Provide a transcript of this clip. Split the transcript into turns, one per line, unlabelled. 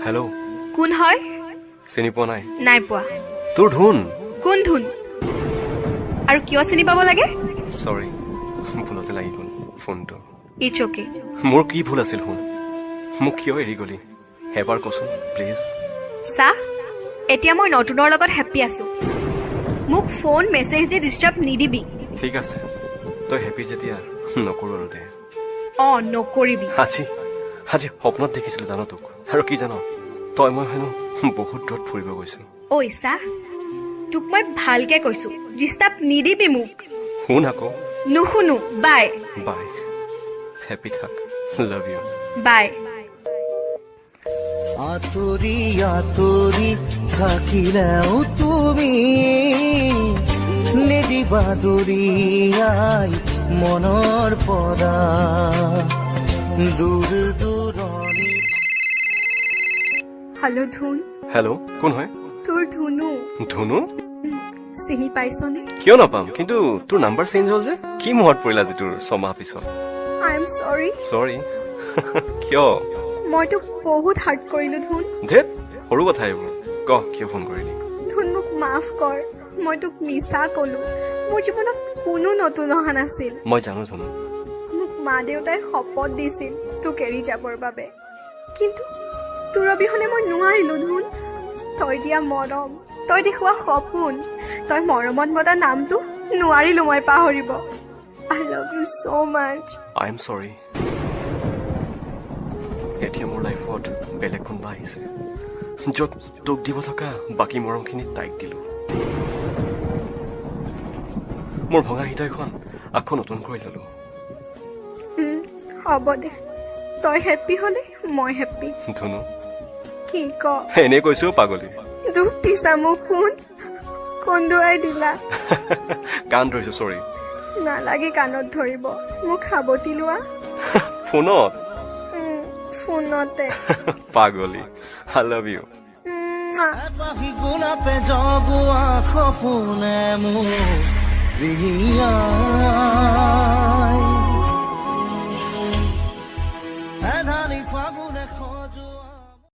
hello'
কোন হয়
চিনি পোৱা নাই
নাই পোৱা
তোৰ ধুন
কোন ধুন আৰু কিয় চিনি পাব লাগে
সৰি ভুলতে লাগি গ'ল ফোনটো
ইটছ অকে
মোৰ কি ভুল আছিল শুন মোক কিয় এৰি গলি এবাৰ কচোন প্লিজ
চা এতিয়া মই নতুনৰ লগত হেপ্পী আছো মোক ফোন মেছেজ দি ডিষ্টাৰ্ব নিদিবি
ঠিক আছে তই হেপী যেতিয়া নকৰো আৰু দে
নকৰিবি
আজি সপোনত দেখিছিলো জানো তোক আৰু কি জানো তই মই হেনো বহুত দূৰত ফুৰিব গৈছো
ঐ চা তোক মই ভালকে কৈছো ডিষ্টাৰ্ব নিদিবি মোক
শুন আকৌ
নুশুনো বাই
বাই হেপী থাক লাভ ইউ
বাই
আতৰি আতৰি থাকিলেও তুমি নিদিবা দূৰিয়াই মনৰ পৰা দূৰ দূৰণি
হেল্ল' ধুন
হেল্ল' কোন হয়
তোৰ ধুনু
ধুনু
চিনি পাইছনে
কিয় নাপাম কিন্তু তোৰ নাম্বাৰ চেঞ্জ হ'ল যে কি মনত পৰিল আজি তোৰ ছমাহ পিছত
আই এম চৰি
চৰি কিয়
মই তোক বহুত হাৰ্ট কৰিলো ধুন
ধেত সৰু কথা এইবোৰ ক কিয় ফোন কৰিলি
ধুন মোক মাফ কৰ মই তোক মিছা কলো মোৰ জীৱনত কোনো নতুন অহা নাছিল
মই জানো জানো
মোক মা দেউতাই শপত দিছিল তোক এৰি যাবৰ বাবে কিন্তু তোৰ অবিহনে মই নোৱাৰিলো ধুন তই দিয়া মৰম তই দেখুওৱা সপোন তই মৰমত মতা নামটো নোৱাৰিলো মই পাহৰিব I love you so much
I am চৰি এতিয়া মোৰ লাইফত বেলেগ কোনোবা আহিছে য'ত তোক দিব থকা বাকী মৰমখিনি তাইক দিলো মোৰ ভঙা হৃদয়খন আকৌ নতুন কৰি ললো
হ'ব দে তই হেপ্পী হলে মই হেপ্পী
ধুনু
কি ক
এনে কৈছো পাগলী
দুখ দিছা মোক শুন কন্দুৱাই দিলা
কাণ ধৰিছো চৰি
নালাগে কাণত ধৰিব মোক সাৱটি লোৱা
ফোনত
ফোনতে
পাগলী আই লাভ ইউ
পাহি গোলাপে জগুৱা সপোনে মোৰ বিয়া